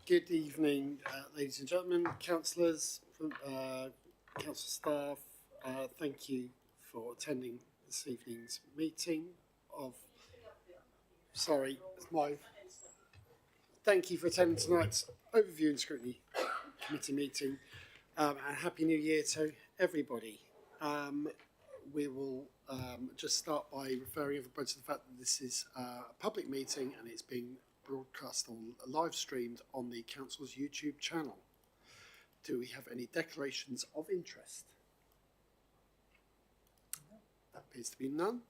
Good evening, ladies and gentlemen, councillors, council staff. Thank you for attending this evening's meeting of. Sorry, it's my. Thank you for attending tonight's overview and scrutiny committee meeting, and happy New Year to everybody. We will just start by referring everybody to the fact that this is a public meeting and it's being broadcast or live streamed on the council's YouTube channel. Do we have any declarations of interest? That appears to be none.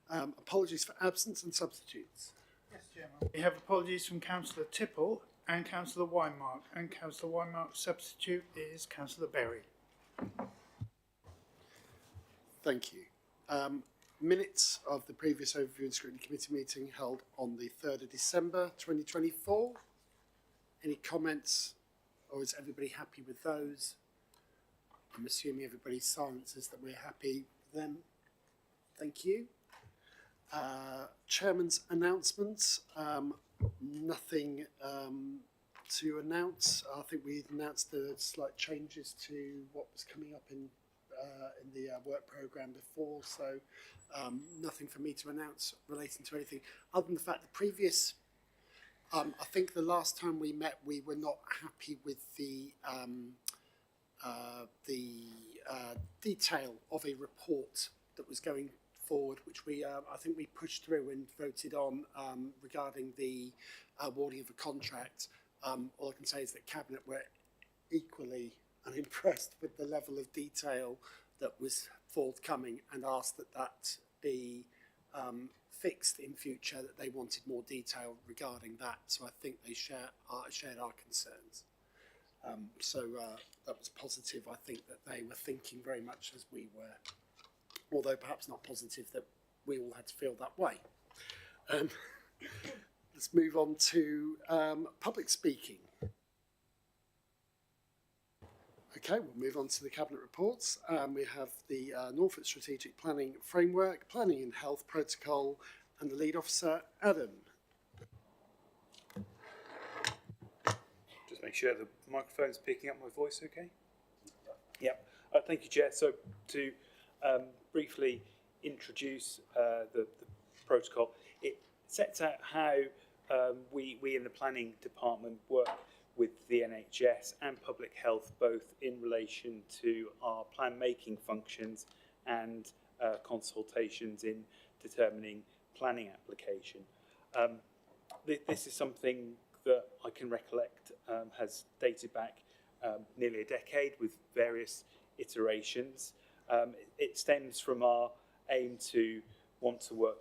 Apologies for absence and substitutes. Yes, Chairman. We have apologies from Councillor Tipple and Councillor Weinmark, and Councillor Weinmark's substitute is Councillor Berry. Thank you. Minutes of the previous overview and scrutiny committee meeting held on the 3rd of December 2024. Any comments, or is everybody happy with those? I'm assuming everybody's silences that we're happy with them. Thank you. Chairman's announcements. Nothing to announce. I think we announced the slight changes to what was coming up in the work programme before, so nothing for me to announce relating to anything other than the fact the previous, I think the last time we met we were not happy with the detail of a report that was going forward, which we I think we pushed through and voted on regarding the awarding of a contract. All I can say is that Cabinet were equally unimpressed with the level of detail that was forthcoming and asked that that be fixed in future, that they wanted more detail regarding that. So I think they shared our concerns. So that was positive. I think that they were thinking very much as we were, although perhaps not positive that we all had to feel that way. Let's move on to public speaking. Okay, we'll move on to the Cabinet reports. We have the Norfolk Strategic Planning Framework, Planning and Health Protocol, and the lead officer, Adam. Just make sure the microphone's picking up my voice okay? Yep. Thank you, Chair. So to briefly introduce the protocol, it sets out how we in the planning department work with the NHS and public health, both in relation to our plan making functions and consultations in determining planning application. This is something that I can recollect has dated back nearly a decade with various iterations. It stems from our aim to want to work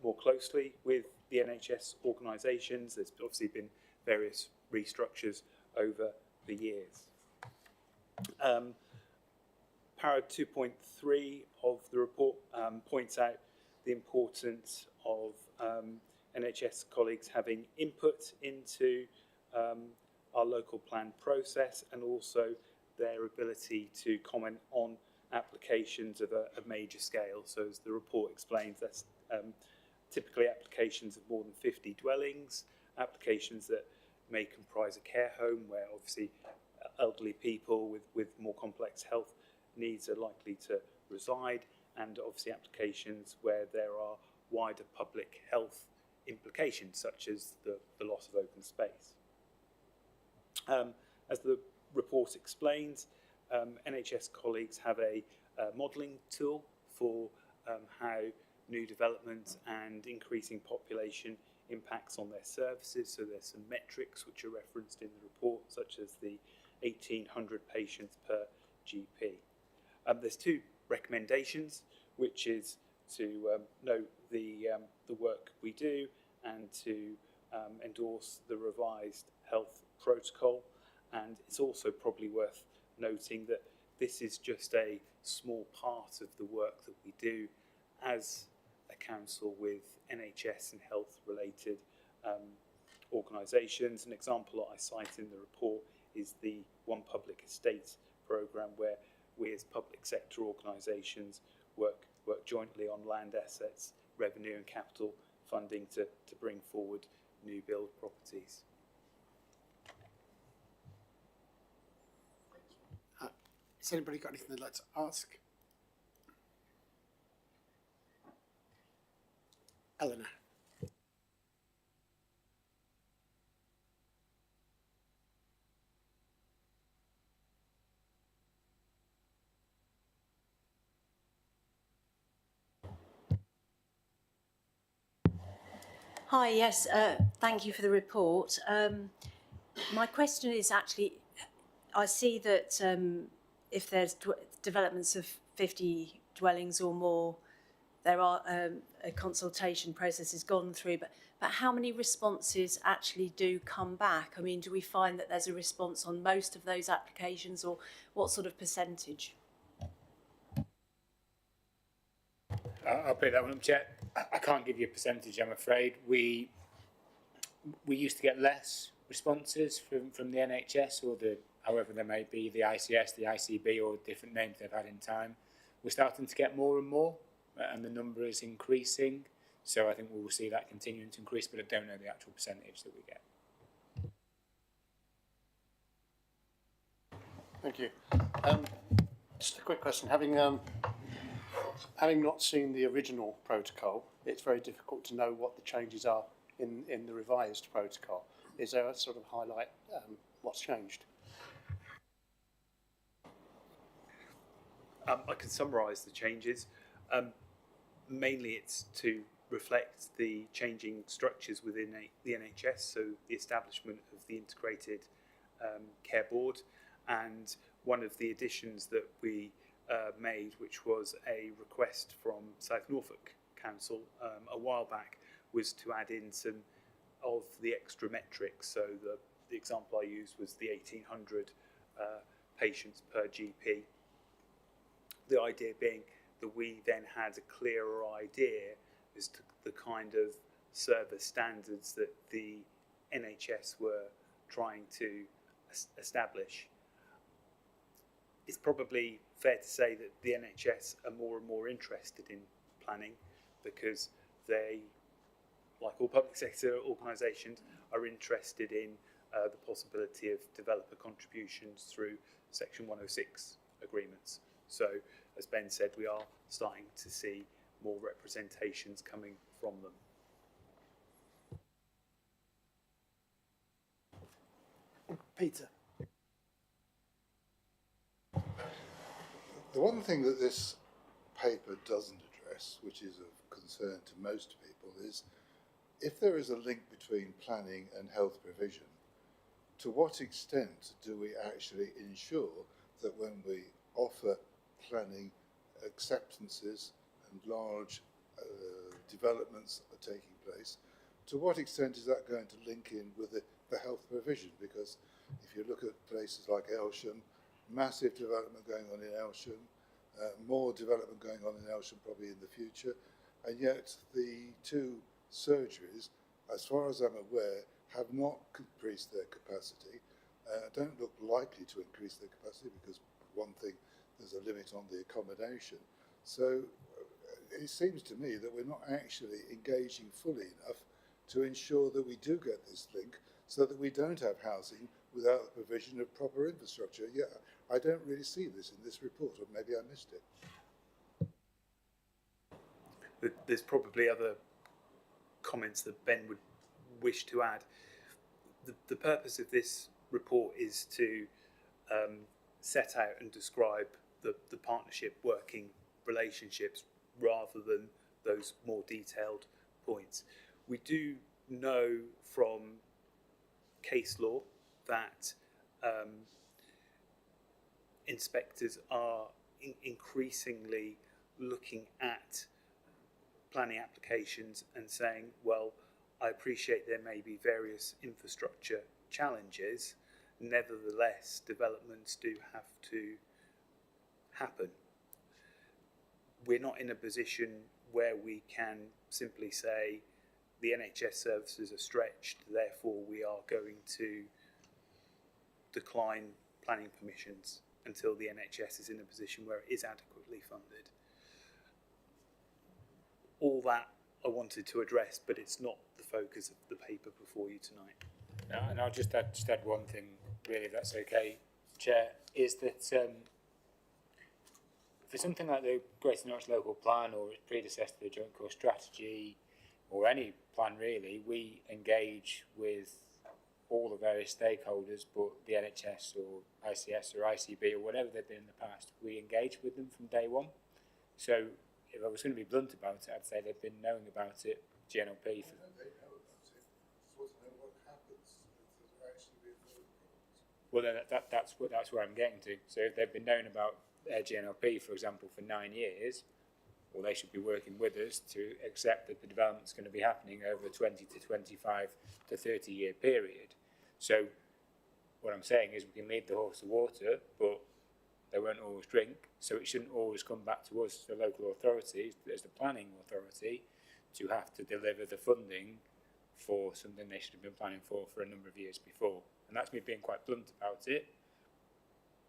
more closely with the NHS organisations. There's obviously been various restructures over the years. Para 2.3 of the report points out the importance of NHS colleagues having input into our local plan process, and also their ability to comment on applications of a major scale. So as the report explains, that's typically applications of more than 50 dwellings, applications that may comprise a care home where obviously elderly people with more complex health needs are likely to reside, and obviously applications where there are wider public health implications such as the loss of open space. As the report explains, NHS colleagues have a modelling tool for how new development and increasing population impacts on their services. So there's some metrics which are referenced in the report, such as the 1,800 patients per GP. There's two recommendations, which is to note the work we do and to endorse the revised health protocol. And it's also probably worth noting that this is just a small part of the work that we do as a council with NHS and health related organisations. An example that I cite in the report is the One Public Estate programme, where we as public sector organisations work jointly on land assets, revenue and capital funding to bring forward new build properties. Has anybody got anything they'd like to ask? Eleanor. Hi, yes, thank you for the report. My question is actually, I see that if there's developments of 50 dwellings or more, there are a consultation process is gone through, but how many responses actually do come back? I mean, do we find that there's a response on most of those applications, or what sort of percentage? I'll pick that one up, Chair. I can't give you a percentage, I'm afraid. We used to get less responses from the NHS or however there may be, the ICS, the ICB, or different names they've had in time. We're starting to get more and more, and the number is increasing. So I think we will see that continuing to increase, but I don't know the actual percentage that we get. Thank you. Just a quick question. Having not seen the original protocol, it's very difficult to know what the changes are in the revised protocol. Is there a sort of highlight what's changed? I can summarise the changes. Mainly it's to reflect the changing structures within the NHS, so the establishment of the integrated care board, and one of the additions that we made, which was a request from South Norfolk Council a while back, was to add in some of the extra metrics. So the example I used was the 1,800 patients per GP. The idea being that we then had a clearer idea as to the kind of service standards that the NHS were trying to establish. It's probably fair to say that the NHS are more and more interested in planning, because they, like all public sector organisations, are interested in the possibility of developer contributions through Section 106 agreements. So, as Ben said, we are starting to see more representations coming from them. Peter. The one thing that this paper doesn't address, which is of concern to most people, is if there is a link between planning and health provision, to what extent do we actually ensure that when we offer planning acceptances and large developments are taking place, to what extent is that going to link in with the health provision? Because if you look at places like Elsham, massive development going on in Elsham, more development going on in Elsham probably in the future, and yet the two surgeries, as far as I'm aware, have not increased their capacity, don't look likely to increase their capacity, because one thing, there's a limit on the accommodation. So it seems to me that we're not actually engaging fully enough to ensure that we do get this link, so that we don't have housing without the provision of proper infrastructure. Yeah, I don't really see this in this report, or maybe I missed it. There's probably other comments that Ben would wish to add. The purpose of this report is to set out and describe the partnership working relationships rather than those more detailed points. We do know from case law that inspectors are increasingly looking at planning applications and saying, well, I appreciate there may be various infrastructure challenges, nevertheless developments do have to happen. We're not in a position where we can simply say the NHS services are stretched, therefore we are going to decline planning permissions until the NHS is in a position where it is adequately funded. All that I wanted to address, but it's not the focus of the paper before you tonight. And I'll just add one thing, really, if that's okay, Chair, is that for something like the Greater Norwich Local Plan or its predecessor, the Joint Core Strategy, or any plan really, we engage with all the various stakeholders, but the NHS or ICS or ICB or whatever they've been in the past, we engage with them from day one. So if I was going to be blunt about it, I'd say they've been knowing about it, GNLP. For, They know about it. Just want to know what happens if there actually be further problems. well, then that's where I'm getting to. So if they've been knowing about their GNLP, for example, for 9 years, well, they should be working with us to accept that the development's going to be happening over a 20 to 25 to 30 year period. So what I'm saying is we can lead the horse to water, but they won't always drink. So it shouldn't always come back to us, the local authorities, as the planning authority, to have to deliver the funding for something they should have been planning for a number of years before. And that's me being quite blunt about it.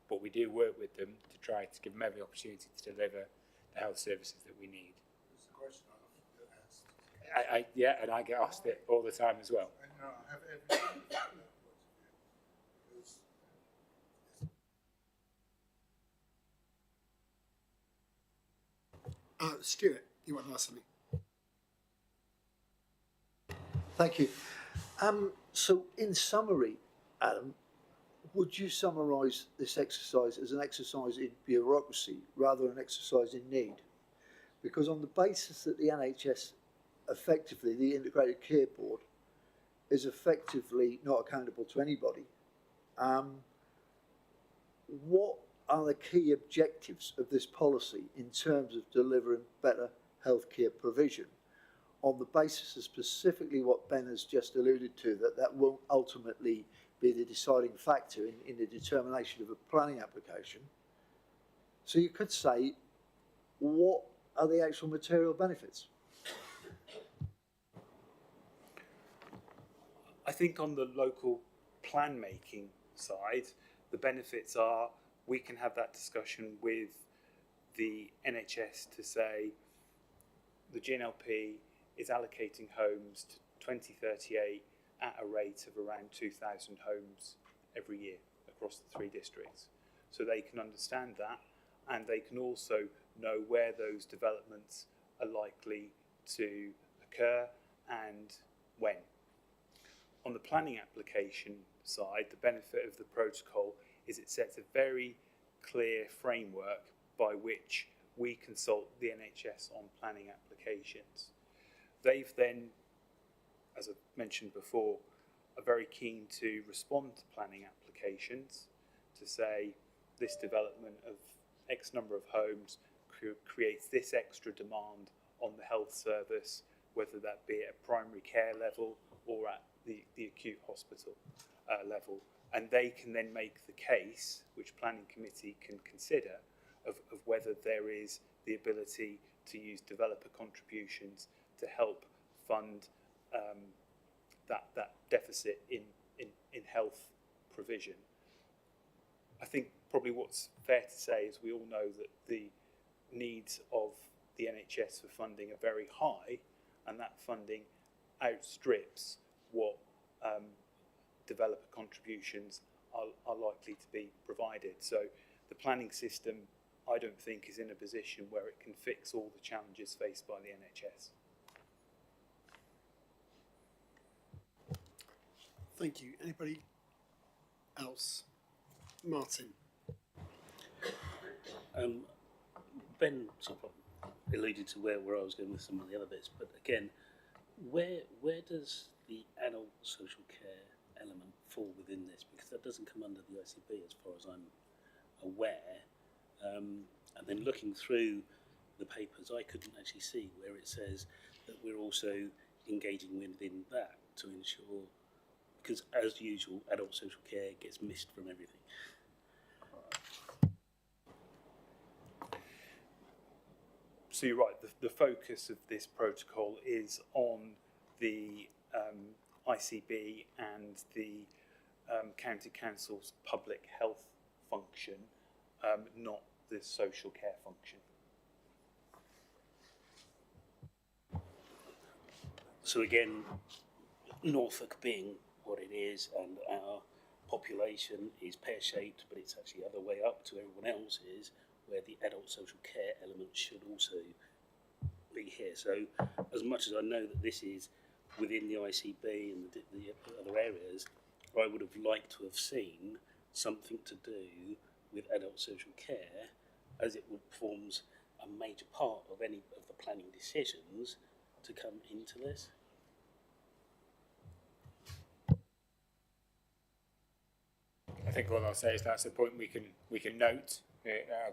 But we do work with them to try to give them every opportunity to deliver the health services that we need. It's a question I often get asked. Yeah, and I get asked it all the time as well. And I have every from that point of view. Because Stuart, you want to ask something? Thank you. So in summary, Adam, would you summarise this exercise as an exercise in bureaucracy rather than an exercise in need? Because on the basis that the NHS, effectively, the Integrated Care Board, is effectively not accountable to anybody, what are the key objectives of this policy in terms of delivering better healthcare provision, on the basis of specifically what Ben has just alluded to, that won't ultimately be the deciding factor in the determination of a planning application? So you could say, what are the actual material benefits? I think on the local plan making side, the benefits are we can have that discussion with the NHS to say the GNLP is allocating homes to 2038 at a rate of around 2,000 homes every year across the 3 districts. So they can understand that, and they can also know where those developments are likely to occur and when. On the planning application side, the benefit of the protocol is it sets a very clear framework by which we consult the NHS on planning applications. They've then, as I've mentioned before, are very keen to respond to planning applications to say this development of X number of homes creates this extra demand on the health service, whether that be at primary care level or at the acute hospital level. And they can then make the case, which planning committee can consider, of whether there is the ability to use developer contributions to help fund that deficit in health provision. I think probably what's fair to say is we all know that the needs of the NHS for funding are very high, and that funding outstrips what developer contributions are likely to be provided. So the planning system, I don't think, is in a position where it can fix all the challenges faced by the NHS. Thank you. Anybody else? Martin. Ben sort of alluded to where I was going with some of the other bits, but again, where does the adult social care element fall within this? Because that doesn't come under the ICB as far as I'm aware. And then looking through the papers, I couldn't actually see where it says that we're also engaging within that to ensure, because as usual, adult social care gets missed from everything. So you're right, the focus of this protocol is on the ICB and the County Council's public health function, not the social care function. So again, Norfolk being what it is, and our population is pear-shaped, but it's actually the other way up to everyone else's, where the adult social care element should also be here. So as much as I know that this is within the ICB and the other areas, I would have liked to have seen something to do with adult social care, as it forms a major part of any of the planning decisions to come into this. I think all I'll say is that's a point we can note. I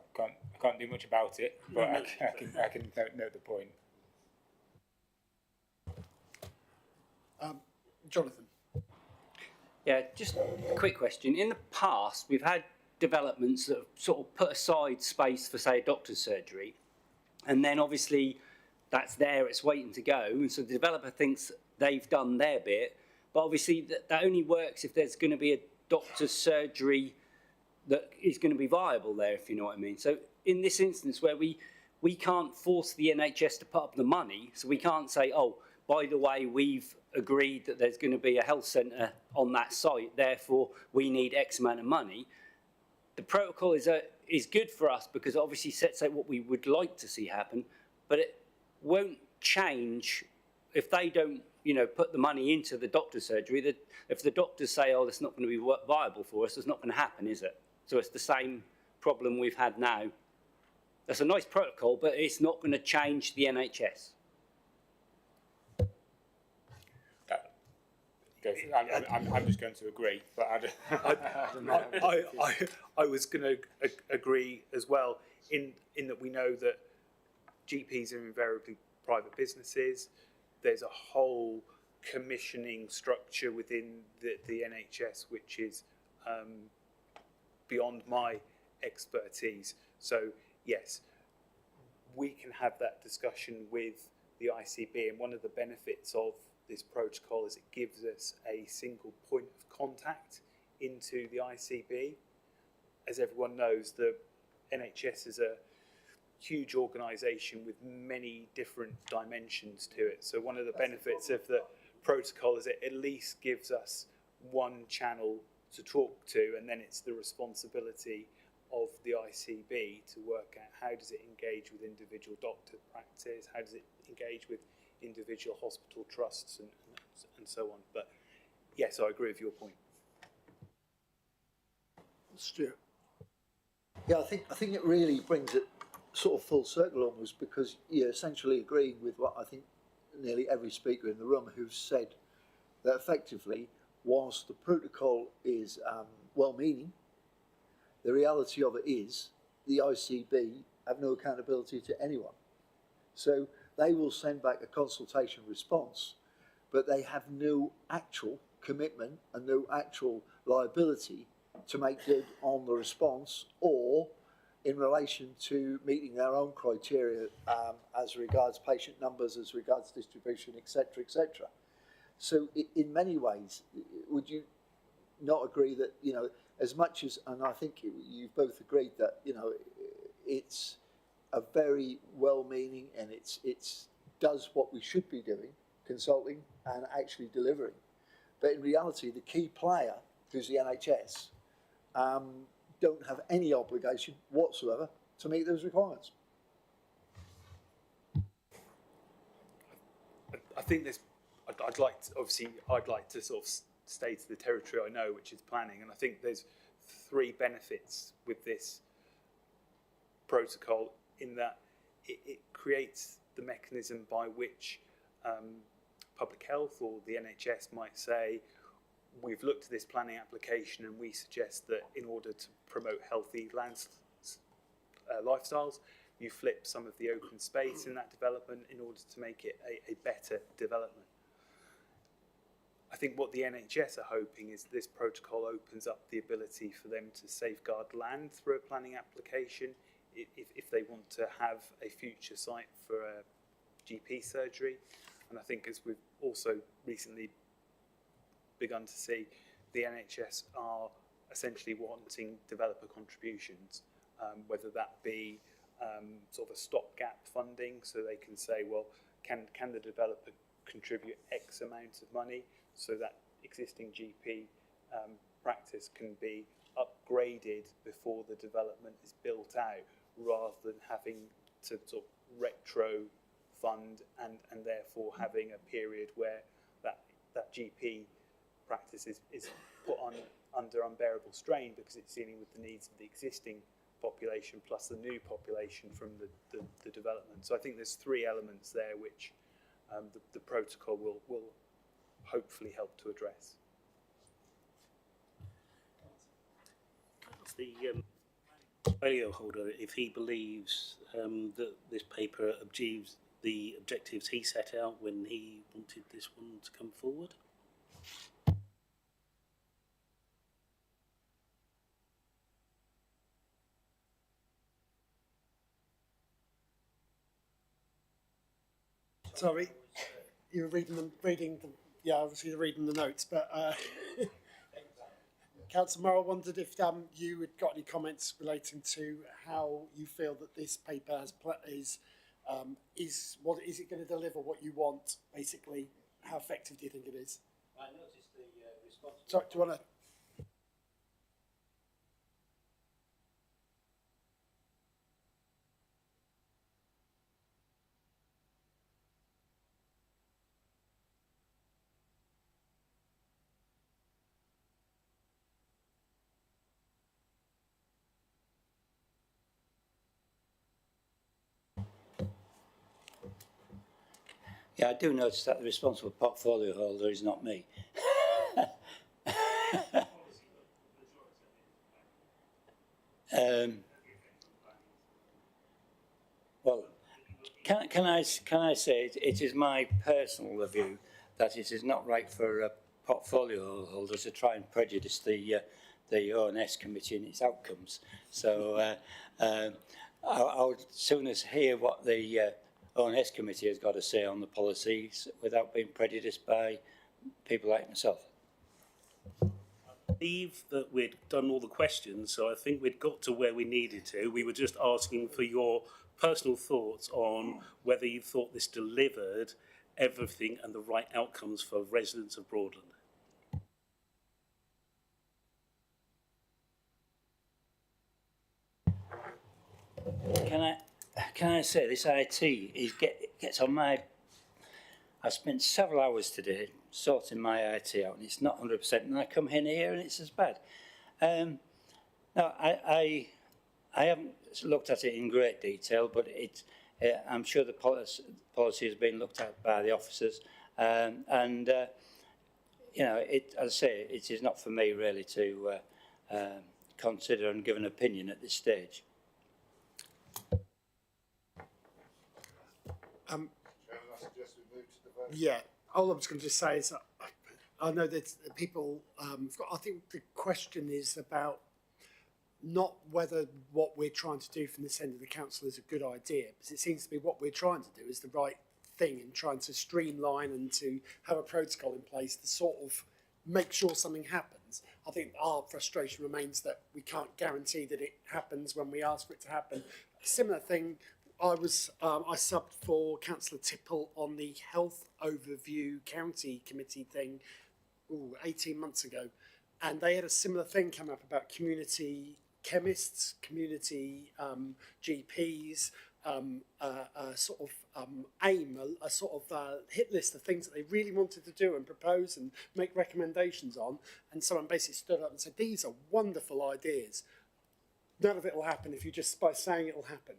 can't do much about it, but I can note the point. Jonathan. Yeah, just a quick question. In the past, we've had developments that have sort of put aside space for, say, a doctor's surgery, and then obviously that's there, it's waiting to go, and so the developer thinks they've done their bit, but obviously that only works if there's going to be a doctor's surgery that is going to be viable there, if you know what I mean. So in this instance where we can't force the NHS to put up the money, so we can't say, oh, by the way, we've agreed that there's going to be a health centre on that site, therefore we need X amount of money. The protocol is good for us because it obviously sets out what we would like to see happen, but it won't change if they don't, put the money into the doctor's surgery. That if the doctors say, oh, that's not going to be viable for us, it's not going to happen, is it? So it's the same problem we've had now. That's a nice protocol, but it's not going to change the NHS. I'm just going to agree, but I was going to agree as well in that we know that GPs are invariably private businesses. There's a whole commissioning structure within the NHS which is beyond my expertise. So yes, we can have that discussion with the ICB, and one of the benefits of this protocol is it gives us a single point of contact into the ICB. As everyone knows, the NHS is a huge organisation with many different dimensions to it. So one of the benefits of the protocol is it at least gives us one channel to talk to, and then it's the responsibility of the ICB to work out how does it engage with individual doctor practice, how does it engage with individual hospital trusts and so on. But yes, I agree with your point. Stuart. Yeah, I think it really brings it sort of full circle almost, because you're essentially agreeing with what I think nearly every speaker in the room who's said that effectively, whilst the protocol is well-meaning, the reality of it is the ICB have no accountability to anyone. So they will send back a consultation response, but they have no actual commitment and no actual liability to make good on the response or in relation to meeting their own criteria as regards patient numbers, as regards distribution, etc., etc. So in many ways, would you not agree that, as much as, and I think you've both agreed that, it's a very well-meaning and it's does what we should be doing, consulting and actually delivering. But in reality, the key player, who's the NHS, don't have any obligation whatsoever to meet those requirements. I think this. I'd like to sort of stay to the territory I know, which is planning, and I think there's three benefits with this protocol in that it creates the mechanism by which public health or the NHS might say, we've looked at this planning application and we suggest that in order to promote healthy lifestyles, you flip some of the open space in that development in order to make it a better development. I think what the NHS are hoping is this protocol opens up the ability for them to safeguard land through a planning application if they want to have a future site for a GP surgery. And I think as we've also recently begun to see, the NHS are essentially wanting developer contributions, whether that be sort of a stopgap funding, so they can say, well, can the developer contribute X amount of money so that existing GP practice can be upgraded before the development is built out, rather than having to sort of retro fund and therefore having a period where that GP practice is put on under unbearable strain because it's dealing with the needs of the existing population plus the new population from the development. So I think there's three elements there which the protocol will hopefully help to address. The portfolio holder, if he believes that this paper achieves the objectives he set out when he wanted this one to come forward? Sorry, you were reading the, yeah, obviously you're reading the notes, but Councillor Morrell wondered if you had got any comments relating to how you feel that this paper is it going to deliver what you want, basically? How effective do you think it is? I noticed the response. Sorry, do you want to? Yeah, I do notice that the responsible portfolio holder is not me. Well, can I say it is my personal view that it is not right for a portfolio holder to try and prejudice the ONS committee and its outcomes. So I would sooner hear what the ONS committee has got to say on the policies without being prejudiced by people like myself. I believe that we'd done all the questions, so I think we'd got to where we needed to. We were just asking for your personal thoughts on whether you thought this delivered everything and the right outcomes for residents of Broadland. Can I say this IT gets on my... I spent several hours today sorting my IT out and it's not 100%, and I come in here and it's as bad. No, I haven't looked at it in great detail, but I'm sure the policy has been looked at by the officers, and you know, as I say, it is not for me really to consider and give an opinion at this stage. Chairman, I suggest we move to the vote. Yeah, all I was going to just say is I know that people, I think the question is about not whether what we're trying to do from this end of the council is a good idea, because it seems to be what we're trying to do is the right thing and trying to streamline and to have a protocol in place to sort of make sure something happens. I think our frustration remains that we can't guarantee that it happens when we ask for it to happen. A similar thing, I subbed for Councillor Tipple on the Health Overview County Committee thing 18 months ago, and they had a similar thing come up about community chemists, community GPs, a sort of hit list of things that they really wanted to do and propose and make recommendations on, and someone basically stood up and said, these are wonderful ideas. None of it will happen if you just, by saying it will happen.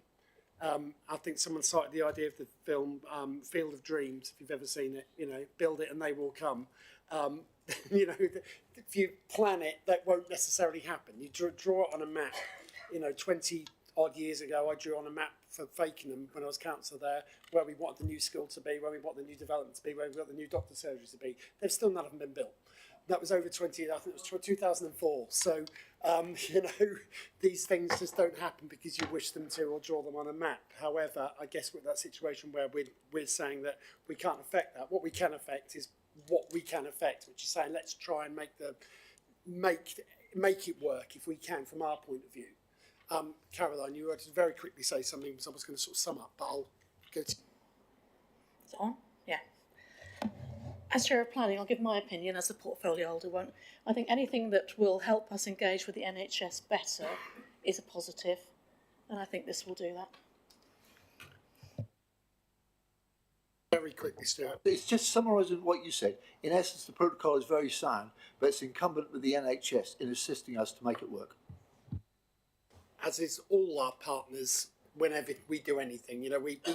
I think someone cited the idea of the film Field of Dreams, if you've ever seen it, you know, build it and they will come. You know, if you plan it, that won't necessarily happen. You draw it on a map. You know, 20 odd years ago, I drew on a map for Fakenham when I was councillor there, where we wanted the new school to be, where we want the new development to be, where we want the new doctor surgeries to be. They've still none of them been built. That was over 20, I think it was 2004. So, you know, these things just don't happen because you wish them to or draw them on a map. However, I guess with that situation where we're saying that we can't affect that, what we can affect is what we can affect, which is saying let's try and make it work if we can from our point of view. Caroline, you were to very quickly say something, so I was going to sort of sum up, but I'll go to... Is it on? Yeah. As Chair of Planning, I'll give my opinion as the portfolio holder won't. I think anything that will help us engage with the NHS better is a positive. And I think this will do that. Very quickly, Stuart. It's just summarising what you said. In essence, the protocol is very sound, but it's incumbent with the NHS in assisting us to make it work. As is all our partners, whenever we do anything, you know, we can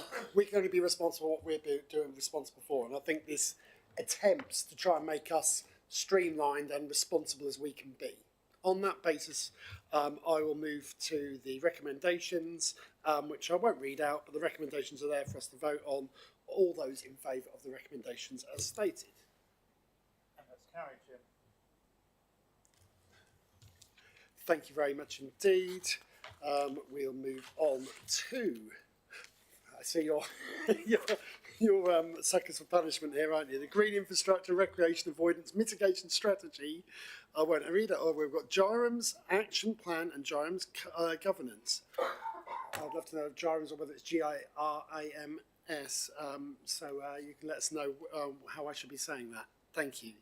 only be responsible for what we're doing responsible for. And I think this attempts to try and make us streamlined and responsible as we can be. On that basis, I will move to the recommendations, which I won't read out, but the recommendations are there for us to vote on. All those in favour of the recommendations as stated. And that's carried, Jim. Thank you very much indeed. We'll move on to. I see you're suckers for punishment here, aren't you? The Green Infrastructure, Recreation Avoidance Mitigation Strategy. I won't read it. We've got JIRAM's Action Plan and JIRAM's Governance. I'd love to know if JIRAM's or whether it's GIRAMS. So you can let us know how I should be saying that. Thank you.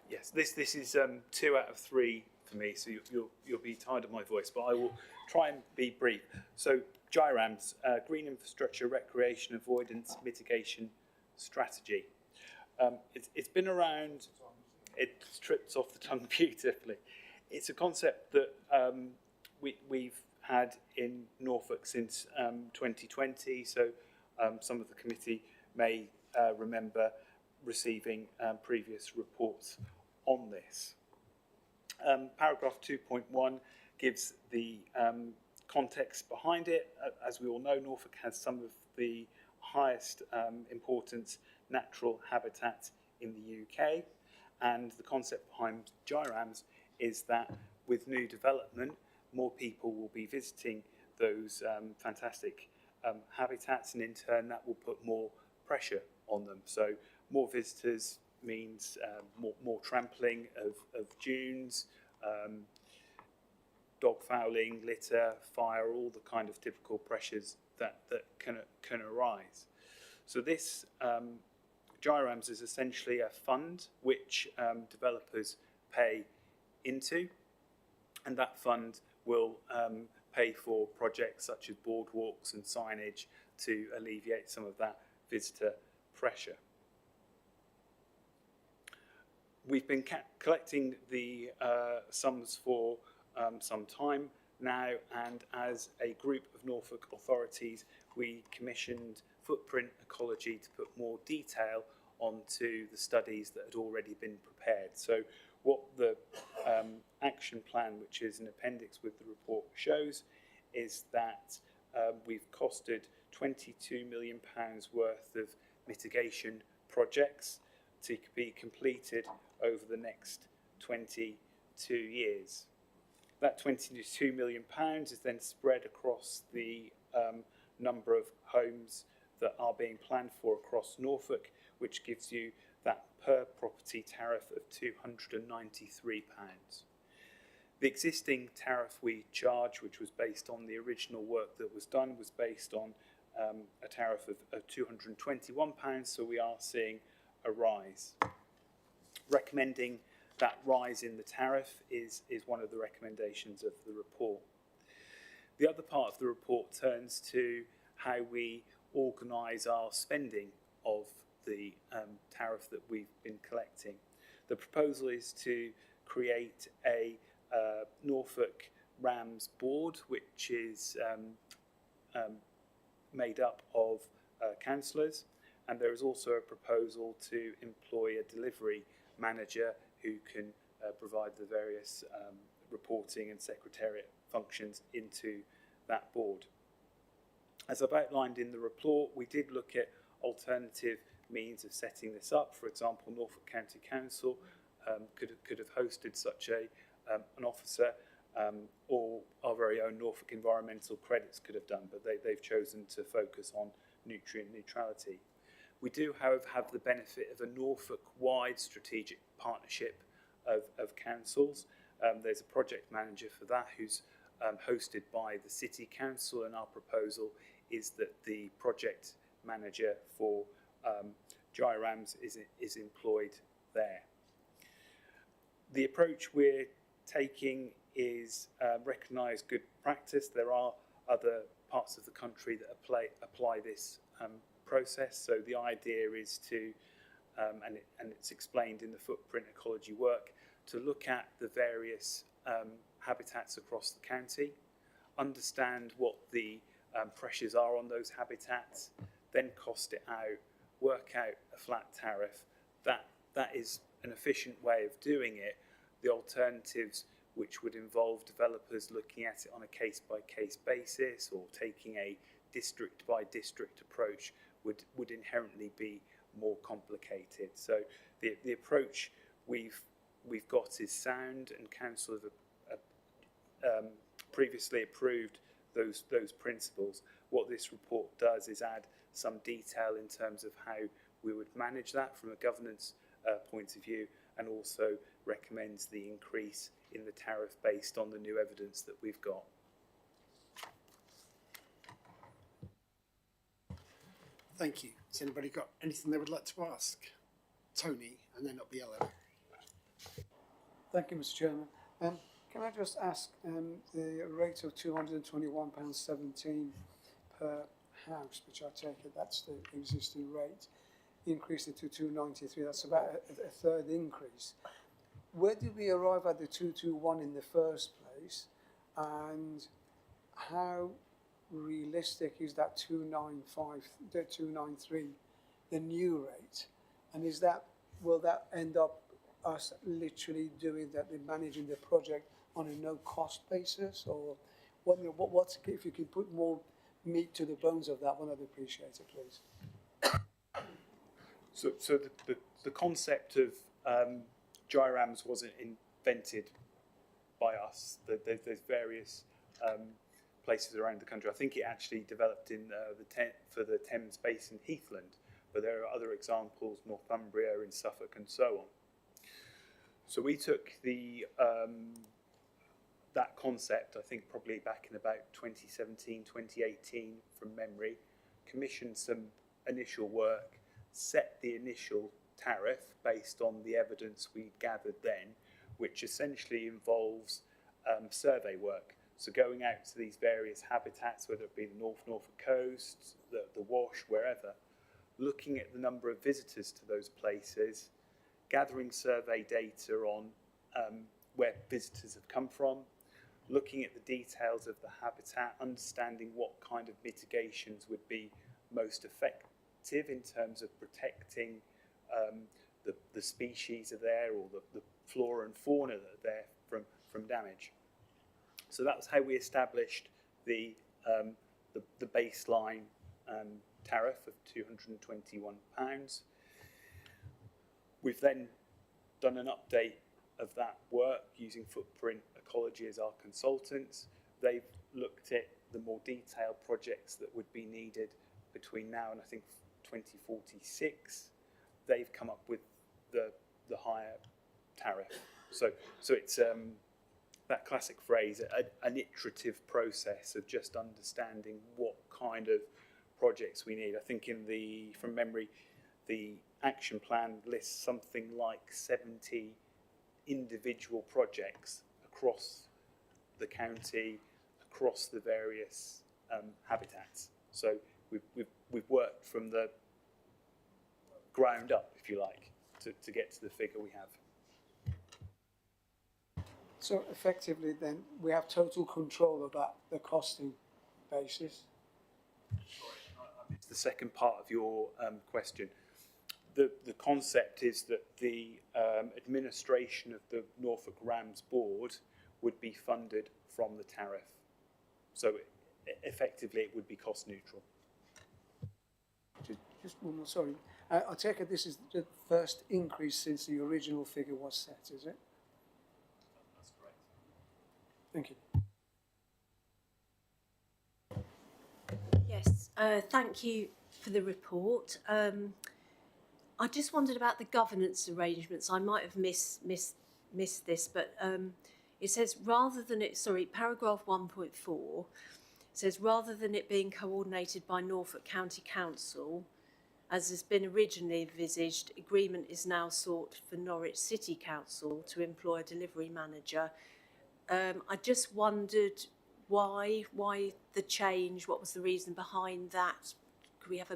Yes, this is 2 out of 3 for me, so you'll be tired of my voice, but I will try and be brief. So GIRAMS, Green Infrastructure Recreation Avoidance Mitigation Strategy. It's been around. It trips off the tongue beautifully. It's a concept that we've had in Norfolk since 2020. So some of the committee may remember receiving previous reports on this. Paragraph 2.1 gives the context behind it. As we all know, Norfolk has some of the highest importance natural habitat in the UK, and the concept behind GIRAMS is that with new development, more people will be visiting those fantastic habitats, and in turn that will put more pressure on them. So more visitors means more trampling of dunes, dog fouling, litter, fire, all the kind of typical pressures that can arise. So this GIRAMS is essentially a fund which developers pay into, and that fund will pay for projects such as boardwalks and signage to alleviate some of that visitor pressure. We've been collecting the sums for some time now, and as a group of Norfolk authorities, we commissioned Footprint Ecology to put more detail onto the studies that had already been prepared. So what the action plan, which is an appendix with the report, shows is that we've costed £22 million worth of mitigation projects to be completed over the next 22 years. That £22 million is then spread across the number of homes that are being planned for across Norfolk, which gives you that per property tariff of £293. The existing tariff we charge, which was based on the original work that was done, was based on a tariff of £221, so we are seeing a rise. Recommending that rise in the tariff is one of the recommendations of the report. The other part of the report turns to how we organise our spending of the tariff that we've been collecting. The proposal is to create a Norfolk RAMS board, which is made up of councillors, and there is also a proposal to employ a delivery manager who can provide the various reporting and secretariat functions into that board. As I've outlined in the report, we did look at alternative means of setting this up. For example, Norfolk County Council could have hosted such an officer, or our very own Norfolk Environmental Credits could have done, but they've chosen to focus on nutrient neutrality. We do, however, have the benefit of a Norfolk-wide strategic partnership of councils. There's a project manager for that who's hosted by the City Council, and our proposal is that the project manager for GIRAMS is employed there. The approach we're taking is recognise good practice. There are other parts of the country that apply this process. So the idea is to, and it's explained in the footprint ecology work, to look at the various habitats across the county, understand what the pressures are on those habitats, then cost it out, work out a flat tariff. That is an efficient way of doing it. The alternatives, which would involve developers looking at it on a case-by-case basis or taking a district-by-district approach, would inherently be more complicated. So the approach we've got is sound, and council have previously approved those principles. What this report does is add some detail in terms of how we would manage that from a governance point of view, and also recommends the increase in the tariff based on the new evidence that we've got. Thank you. Has anybody got anything they would like to ask? Tony, and then it'll be Ellen. Thank you, Mr. Chairman. Can I just ask the rate of £221.17 per house, which I take it that's the existing rate, increased it to £293. That's about a third increase. Where did we arrive at the 221 in the first place, and how realistic is that 293, the new rate, and will that end up us literally doing that, managing the project on a no cost basis, or what's, if you could put more meat to the bones of that one, I'd appreciate it, please. So the concept of GIRAMs wasn't invented by us. There's various places around the country. I think it actually developed in for the Thames Basin, Heathland, but there are other examples, Northumbria in Suffolk and so on. So we took that concept, I think probably back in about 2017, 2018 from memory, commissioned some initial work, set the initial tariff based on the evidence we'd gathered then, which essentially involves survey work. So going out to these various habitats, whether it be the Norfolk coast, the Wash, wherever, looking at the number of visitors to those places, gathering survey data on where visitors have come from, looking at the details of the habitat, understanding what kind of mitigations would be most effective in terms of protecting the species are there, or the flora and fauna that are there from damage. So that was how we established the baseline tariff of £221. We've then done an update of that work using Footprint Ecology as our consultants. They've looked at the more detailed projects that would be needed between now and I think 2046. They've come up with the higher tariff. So it's that classic phrase, an iterative process of just understanding what kind of projects we need. I think from memory, the action plan lists something like 70 individual projects across the county, across the various habitats. So we've worked from the ground up, if you like, to get to the figure we have. So effectively then, we have total control of the costing basis. It's the second part of your question. The concept is that the administration of the Norfolk Rams board would be funded from the tariff. So effectively it would be cost neutral. Just one more, sorry. I take it this is the first increase since the original figure was set, is it? That's correct. Thank you. Yes, thank you for the report. I just wondered about the governance arrangements. I might have missed this, but it says paragraph 1.4 says rather than it being coordinated by Norfolk County Council, as has been originally envisaged, agreement is now sought for Norwich City Council to employ a delivery manager I just wondered why the change, what was the reason behind that? Could we have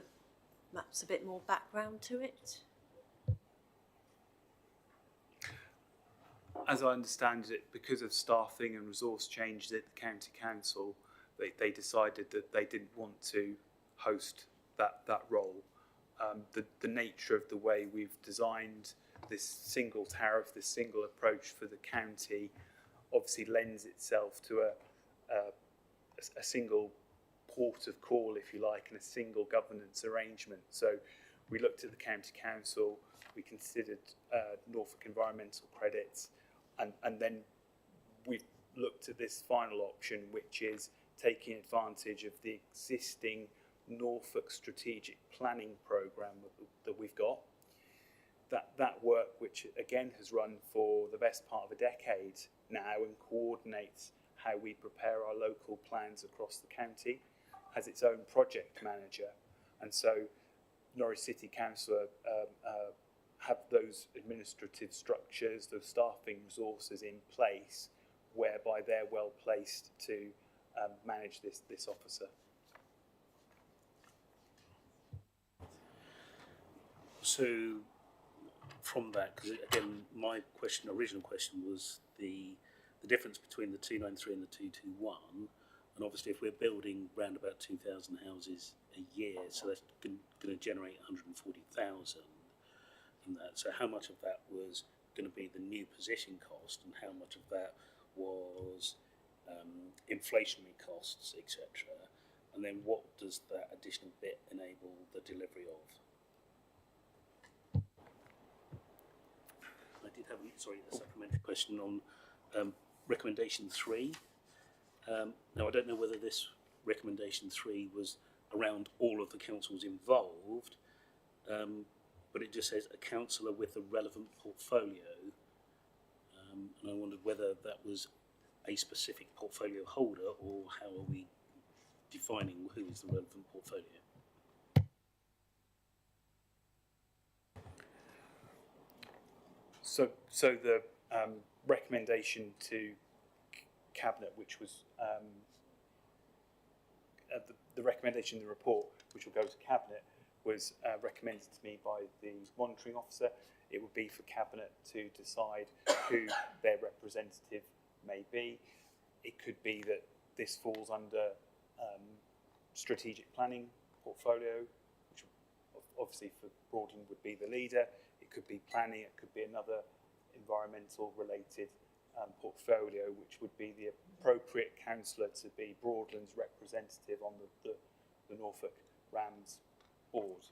perhaps a bit more background to it? As I understand it, because of staffing and resource changes at the county council, they decided that they didn't want to host that role. The nature of the way we've designed this single tariff, this single approach for the county, obviously lends itself to a single port of call, if you like, and a single governance arrangement. So we looked at the county council, we considered Norfolk environmental credits, and then we've looked at this final option, which is taking advantage of the existing Norfolk strategic planning programme that we've got. That work, which again has run for the best part of a decade now and coordinates how we prepare our local plans across the county, has its own project manager. And so Norwich City Council have those administrative structures, those staffing resources in place, whereby they're well placed to manage this officer. So from that, because again, my original question was the difference between the 293 and the 221, and obviously if we're building round about 2,000 houses a year, so that's going to generate 140,000 from that. So how much of that was going to be the new position cost, and how much of that was inflationary costs, etc. And then what does that additional bit enable the delivery of? I did have a supplementary question on recommendation 3. Now I don't know whether this recommendation 3 was around all of the councils involved, but it just says a councillor with the relevant portfolio, and I wondered whether that was a specific portfolio holder, or how are we defining who is the relevant portfolio? So the recommendation to Cabinet, which was the recommendation in the report, which will go to Cabinet, was recommended to me by the monitoring officer. It would be for Cabinet to decide who their representative may be. It could be that this falls under strategic planning portfolio, which obviously for Broadland would be the leader. It could be planning, it could be another environmental related portfolio, which would be the appropriate councillor to be Broadland's representative on the Norfolk RAMS board.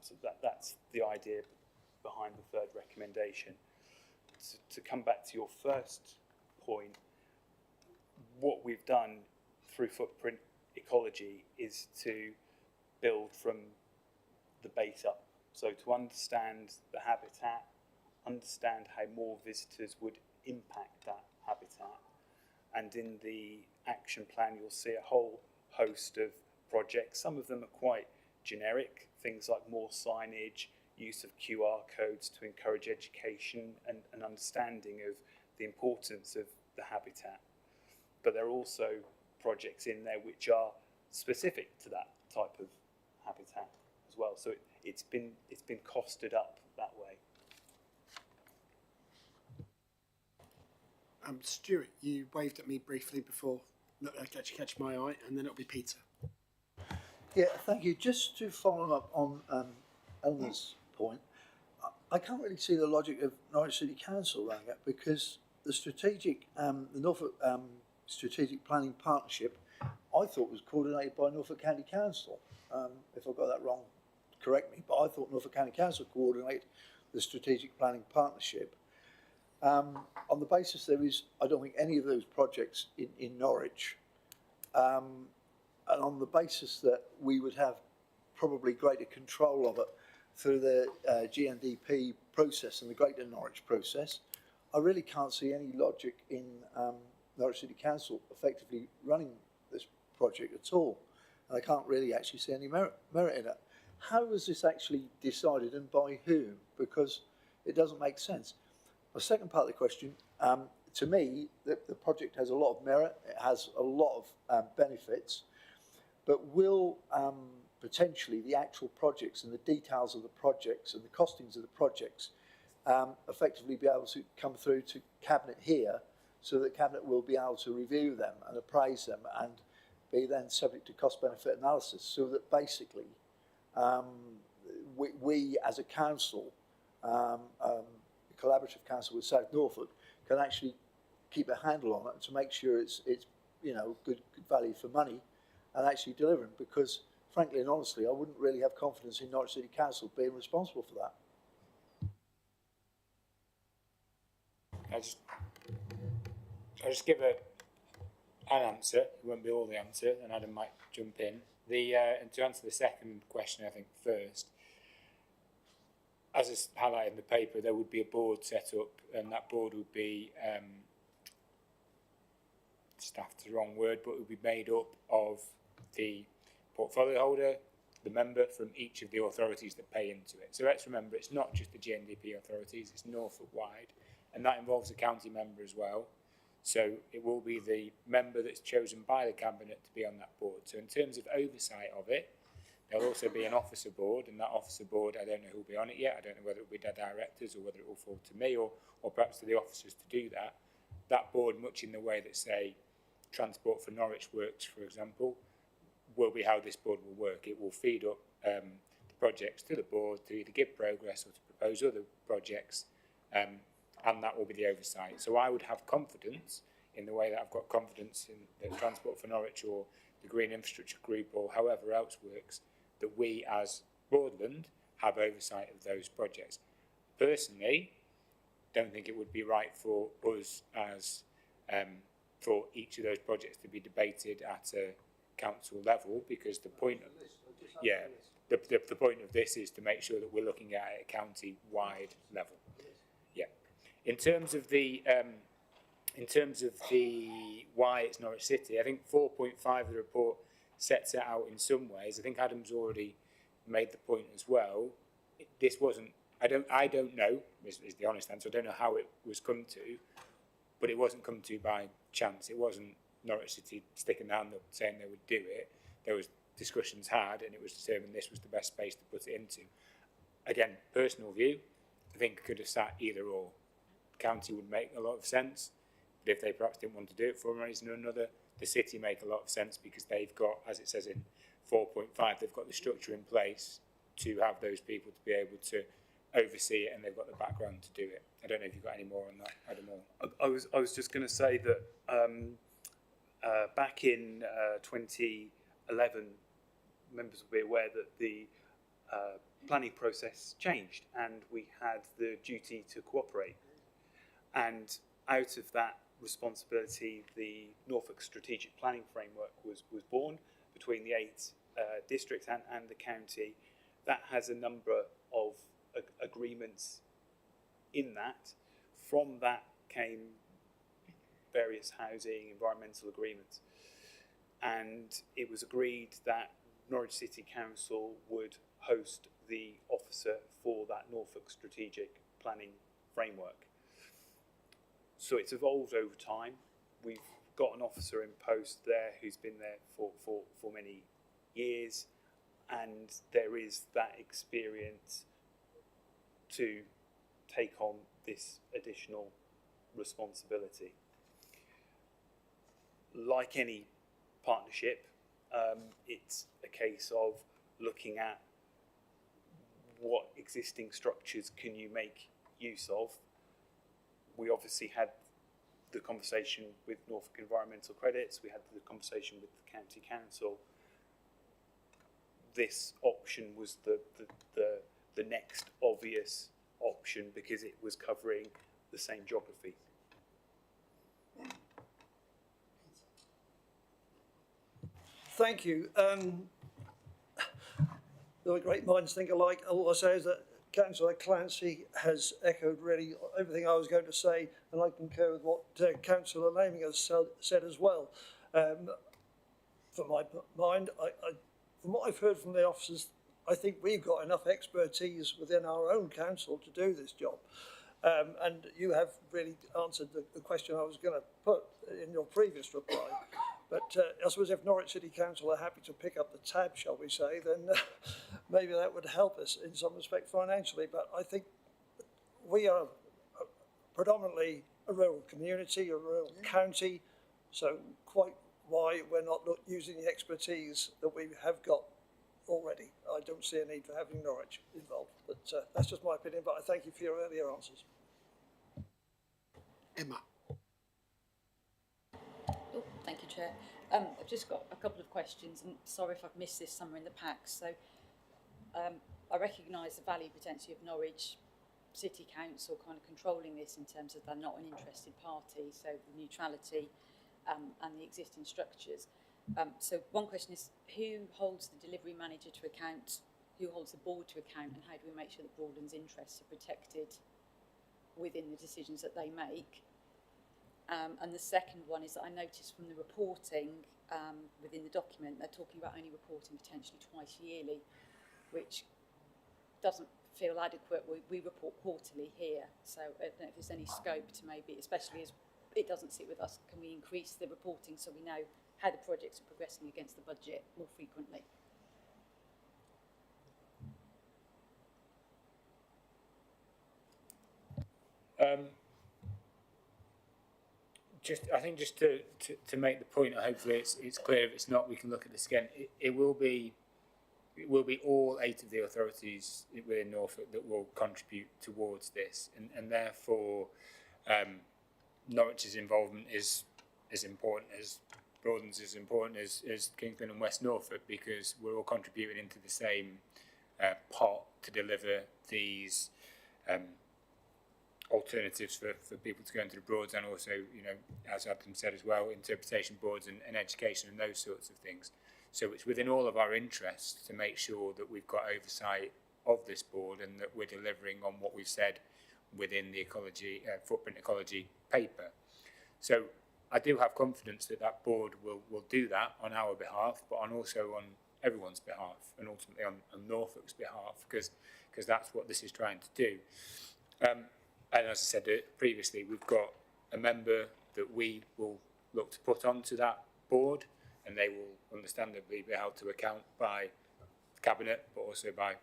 So that's the idea behind the third recommendation. To come back to your first point, what we've done through footprint ecology is to build from the base up. So to understand the habitat, understand how more visitors would impact that habitat. And in the action plan, you'll see a whole host of projects. Some of them are quite generic, things like more signage, use of QR codes to encourage education and understanding of the importance of the habitat. But there are also projects in there which are specific to that type of habitat as well. So it's been costed up that way. Stuart, you waved at me briefly before. Look, I catch my eye, and then it'll be Peter. Yeah, thank you. Just to follow up on Eleanor's point, I can't really see the logic of Norwich City Council running it, because the Norfolk Strategic Planning Partnership, I thought was coordinated by Norfolk County Council. If I've got that wrong, correct me, but I thought Norfolk County Council coordinated the Strategic Planning Partnership. On the basis there is, I don't think, any of those projects in Norwich, and on the basis that we would have probably greater control of it through the GNDP process and the Greater Norwich process, I really can't see any logic in Norwich City Council effectively running this project at all. And I can't really actually see any merit in it. How was this actually decided, and by whom? Because it doesn't make sense. The second part of the question, to me, the project has a lot of merit, it has a lot of benefits, but will potentially the actual projects and the details of the projects and the costings of the projects effectively be able to come through to Cabinet here, so that Cabinet will be able to review them and appraise them and be then subject to cost-benefit analysis, so that basically we as a council, a collaborative council with South Norfolk, can actually keep a handle on it to make sure it's you know, good value for money and actually delivering, because frankly and honestly I wouldn't really have confidence in Norwich City Council being responsible for that. I'll just give an answer. It won't be all the answer, and Adam might jump in. And to answer the second question, I think first, as is highlighted in the paper, there would be a board set up, and that board would be staffed's the wrong word, but it would be made up of the portfolio holder, the member from each of the authorities that pay into it. So let's remember, it's not just the GNDP authorities, it's Norfolk wide, and that involves a county member as well. So it will be the member that's chosen by the Cabinet to be on that board. So in terms of oversight of it, there'll also be an officer board, and that officer board, I don't know who will be on it yet. I don't know whether it will be the directors or whether it will fall to me or perhaps to the officers to do that. That board, much in the way that, say, Transport for Norwich works, for example, will be how this board will work. It will feed up the projects to the board to either give progress or to propose other projects, and that will be the oversight. So I would have confidence in the way that I've got confidence in the Transport for Norwich or the Green Infrastructure Group or however else works, that we as Broadland have oversight of those projects. Personally, don't think it would be right for us as for each of those projects to be debated at a council level, because the point of the point of this is to make sure that we're looking at it at a county-wide level. Yeah. In terms of the why it's Norwich City, I think 4.5 of the report sets it out in some ways. I think Adam's already made the point as well. This wasn't. I don't know. Is the honest answer. I don't know how it was come to, but it wasn't come to by chance. It wasn't Norwich City sticking their hand up saying they would do it. There was discussions had, and it was determined this was the best space to put it into. Again, personal view, I think it could have sat either or. County would make a lot of sense, but if they perhaps didn't want to do it for one reason or another, the city make a lot of sense because they've got, as it says in 4.5, they've got the structure in place to have those people to be able to oversee it, and they've got the background to do it. I don't know if you've got any more on that, Adam. I was just going to say that back in 2011, members will be aware that the planning process changed, and we had the duty to cooperate. And out of that responsibility, the Norfolk Strategic Planning Framework was born between the 8 districts and the county. That has a number of agreements in that. From that came various housing, environmental agreements. And it was agreed that Norwich City Council would host the officer for that Norfolk Strategic Planning Framework. So it's evolved over time. We've got an officer in post there who's been there for many years, and there is that experience to take on this additional responsibility. Like any partnership, it's a case of looking at what existing structures can you make use of. We obviously had the conversation with Norfolk Environmental Credits, we had the conversation with the County Council. This option was the next obvious option because it was covering the same geography. Thank you. The great minds think alike. All I say is that Councillor Clancy has echoed really everything I was going to say, and I concur with what Councillor Laming has said as well. From my mind, from what I've heard from the officers, I think we've got enough expertise within our own council to do this job. And you have really answered the question I was going to put in your previous reply. But I suppose if Norwich City Council are happy to pick up the tab, shall we say, then maybe that would help us in some respect financially. But I think we are predominantly a rural community, a rural county, so quite why we're not using the expertise that we have got already. I don't see a need for having Norwich involved, but that's just my opinion, but I thank you for your earlier answers. Emma. Oh, thank you, Chair. I've just got a couple of questions, and sorry if I've missed this somewhere in the pack. So I recognise the value potentially of Norwich City Council kind of controlling this in terms of they're not an interested party, so the neutrality and the existing structures. So one question is, who holds the delivery manager to account, who holds the board to account, and how do we make sure that Broadland's interests are protected within the decisions that they make? And the second one is that I noticed from the reporting within the document, they're talking about only reporting potentially twice yearly, which doesn't feel adequate. We report quarterly here, so I don't know if there's any scope to maybe, especially as it doesn't sit with us, can we increase the reporting so we know how the projects are progressing against the budget more frequently? I think just to make the point, hopefully it's clear. If it's not, we can look at this again. It will be all 8 of the authorities within Norfolk that will contribute towards this, and therefore Norwich's involvement is as important as Broadland's, as important as Kingston and West Norfolk, because we're all contributing into the same pot to deliver these alternatives for people to go into the Broads, and also, you know, as Adam said as well, interpretation boards and education and those sorts of things. So it's within all of our interests to make sure that we've got oversight of this board and that we're delivering on what we've said within the ecology footprint ecology paper. So I do have confidence that that board will do that on our behalf, but also on everyone's behalf, and ultimately on Norfolk's behalf, because that's what this is trying to do. And as I said previously, we've got a member that we will look to put onto that board, and they will understandably be held to account by the Cabinet, but also by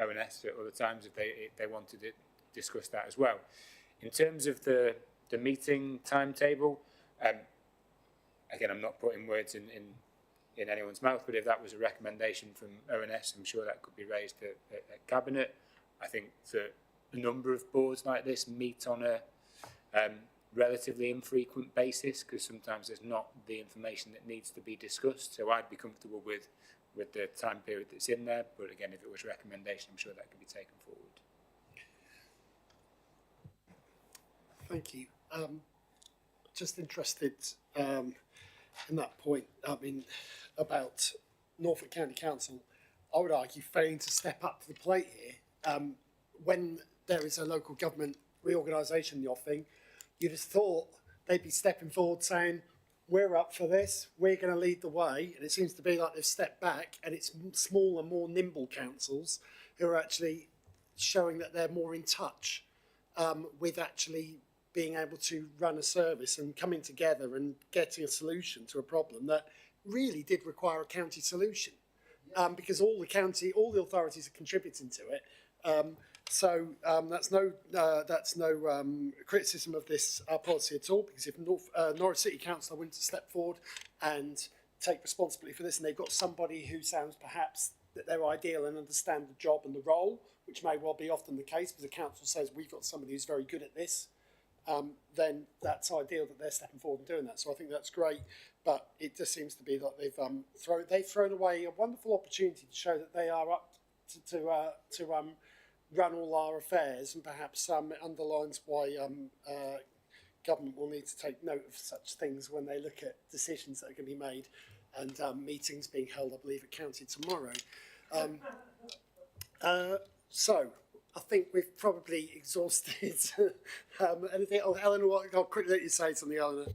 ONS at other times if they wanted to discuss that as well. In terms of the meeting timetable, again, I'm not putting words in anyone's mouth, but if that was a recommendation from ONS, I'm sure that could be raised at Cabinet. I think that a number of boards like this meet on a relatively infrequent basis, because sometimes there's not the information that needs to be discussed. So I'd be comfortable with the time period that's in there. But again, if it was a recommendation, I'm sure that could be taken forward. Thank you. Just interested in that point, I mean, about Norfolk County Council. I would argue failing to step up to the plate here. When there is a local government reorganisation in the offing, you'd have thought they'd be stepping forward saying, we're up for this, we're going to lead the way. And it seems to be like they've stepped back, and it's smaller, more nimble councils who are actually showing that they're more in touch with actually being able to run a service and coming together and getting a solution to a problem that really did require a county solution, because all the authorities are contributing to it. So that's no criticism of this policy at all, because if Norwich City Council are willing to step forward and take responsibility for this, and they've got somebody who sounds perhaps that they're ideal and understand the job and the role, which may well be often the case, because the council says we've got somebody who's very good at this, then that's ideal that they're stepping forward and doing that. So I think that's great, but it just seems to be that they've thrown away a wonderful opportunity to show that they are up to run all our affairs, and perhaps underlines why government will need to take note of such things when they look at decisions that are going to be made, and meetings being held, I believe, at county tomorrow. So I think we've probably exhausted anything. Oh, Eleanor, I'll quickly let you say something, Eleanor.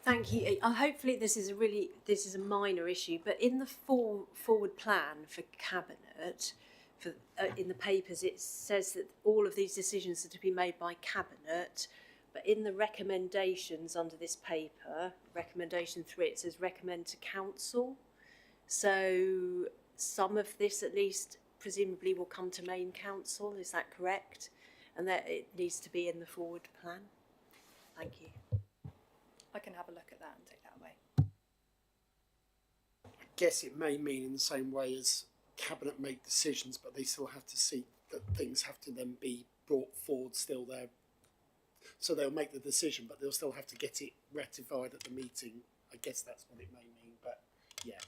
Thank you. Hopefully this is a minor issue, but in the forward plan for Cabinet, for, in the papers it says that all of these decisions are to be made by Cabinet, but in the recommendations under this paper, recommendation 3, it says recommend to Council. So some of this at least presumably will come to main Council, is that correct? And that it needs to be in the forward plan? Thank you. I can have a look at that and take that away. I guess it may mean in the same way as Cabinet make decisions, but they still have to see that things have to then be brought forward still there. So they'll make the decision, but they'll still have to get it ratified at the meeting. I guess that's what it may mean, but yeah.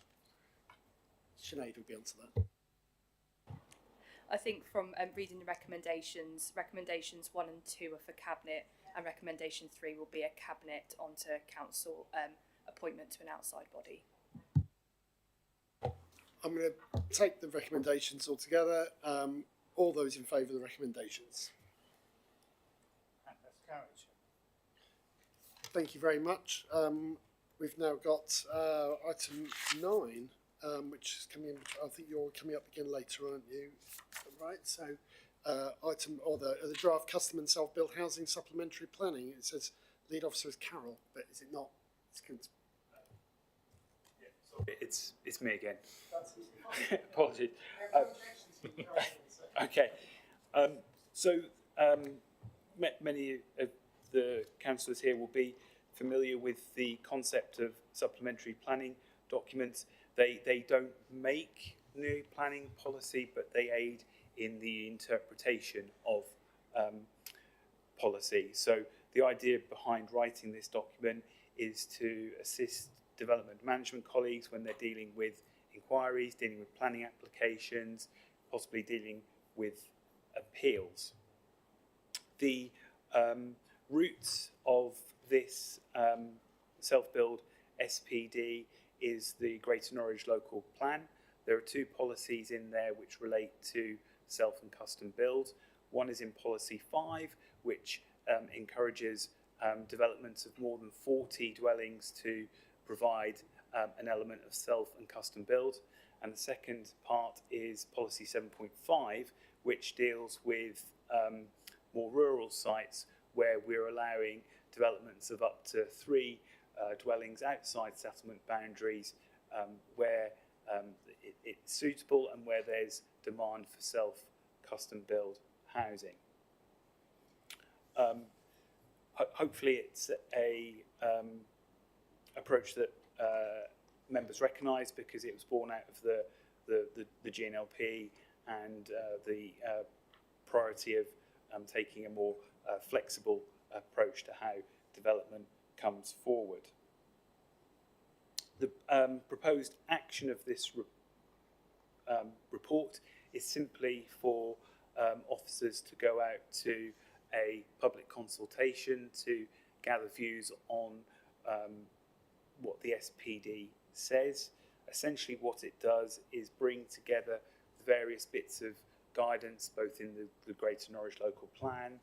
Sinead will be onto that. I think from reading the recommendations, recommendations 1 and 2 are for Cabinet, and recommendation 3 will be a Cabinet onto Council appointment to an outside body. I'm going to take the recommendations all together. All those in favour of the recommendations? And that's carried. Thank you very much. We've now got item 9, which is coming in. I think you're coming up again later, aren't you? Right. So, item or the draft custom and self-built housing supplementary planning. It says lead officer is Carol, but is it not? It's good. It's me again. Apologies. Okay. Many of the councillors here will be familiar with the concept of supplementary planning documents. They don't make new planning policy, but they aid in the interpretation of policy. So the idea behind writing this document is to assist development management colleagues when they're dealing with inquiries, dealing with planning applications, possibly dealing with appeals. The roots of this self-build SPD is the Greater Norwich Local Plan. There are 2 policies in there which relate to self and custom build. One is in policy 5, which encourages developments of more than 40 dwellings to provide an element of self and custom build. And the second part is policy 7.5, which deals with more rural sites where we're allowing developments of up to 3 dwellings outside settlement boundaries where it's suitable and where there's demand for self custom build housing. Hopefully it's a approach that members recognise, because it was born out of the GNLP and the priority of taking a more flexible approach to how development comes forward. The proposed action of this report is simply for officers to go out to a public consultation to gather views on what the SPD says. Essentially what it does is bring together the various bits of guidance, both in the Greater Norwich Local Plan,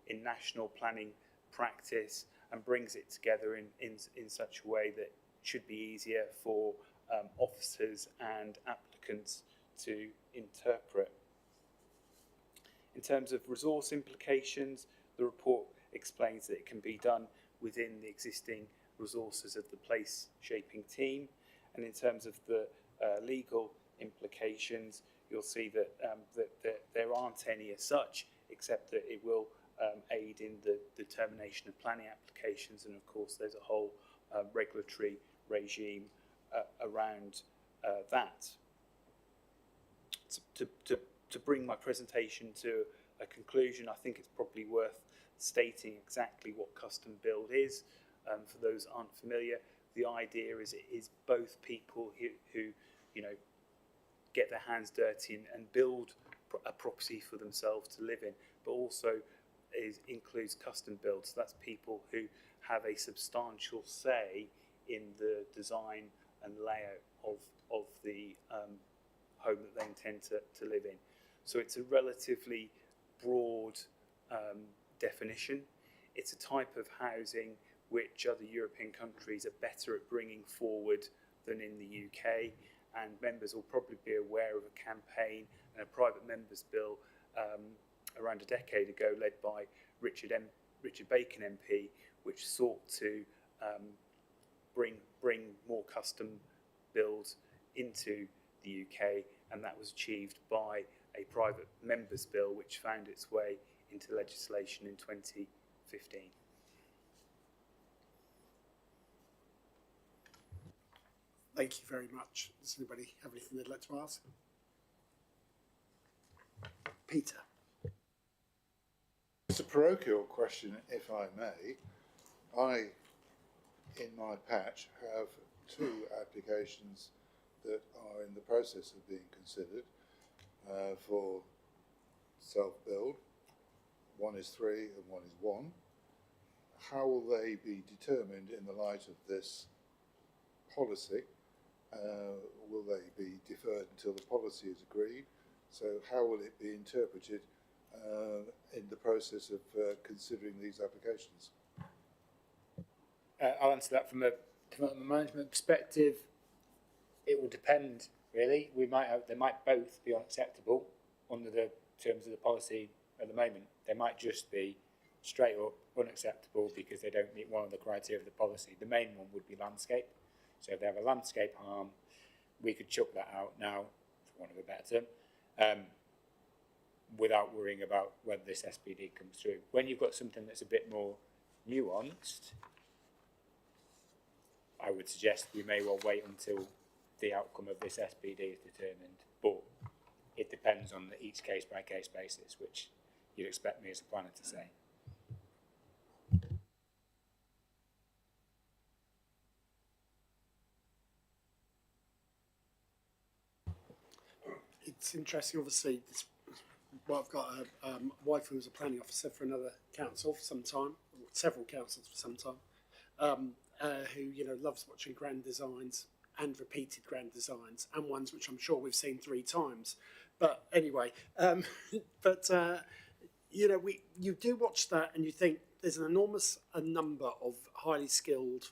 in national planning practice, and brings it together in such a way that should be easier for officers and applicants to interpret. In terms of resource implications, the report explains that it can be done within the existing resources of the place shaping team. And in terms of the legal implications, you'll see that, that there aren't any as such, except that it will aid in the determination of planning applications, and of course there's a whole regulatory regime around that. To bring my presentation to a conclusion, I think it's probably worth stating exactly what custom build is. For those who aren't familiar, the idea is it is both people who you know, get their hands dirty and build a property for themselves to live in, but also includes custom build. So that's people who have a substantial say in the design and layout of the home that they intend to live in. So it's a relatively broad definition. It's a type of housing which other European countries are better at bringing forward than in the UK, and members will probably be aware of a campaign and a private members bill around a decade ago, led by Richard Bacon MP, which sought to bring more custom builds into the UK, and that was achieved by a private members bill which found its way into legislation in 2015. Thank you very much. Does anybody have anything they'd like to ask? Peter. It's a parochial question, if I may. I, in my patch, have 2 applications that are in the process of being considered for self-build. One is 3 and one is 1. How will they be determined in the light of this policy? Will they be deferred until the policy is agreed? So how will it be interpreted in the process of considering these applications? I'll answer that from a development management perspective. It will depend, really. They might both be unacceptable under the terms of the policy at the moment. They might just be straight up unacceptable because they don't meet one of the criteria of the policy. The main one would be landscape. So if they have a landscape harm, we could chuck that out now, for want of a better term, without worrying about whether this SPD comes through. When you've got something that's a bit more nuanced, I would suggest we may well wait until the outcome of this SPD is determined, but it depends on the each case-by-case basis, which you'd expect me as a planner to say. It's interesting, obviously, I've got a wife who was a planning officer for another council for some time, or several councils for some time, who loves watching grand designs and repeated grand designs, and ones which I'm sure we've seen 3 times. But anyway, you do watch that and you think there's an enormous number of highly skilled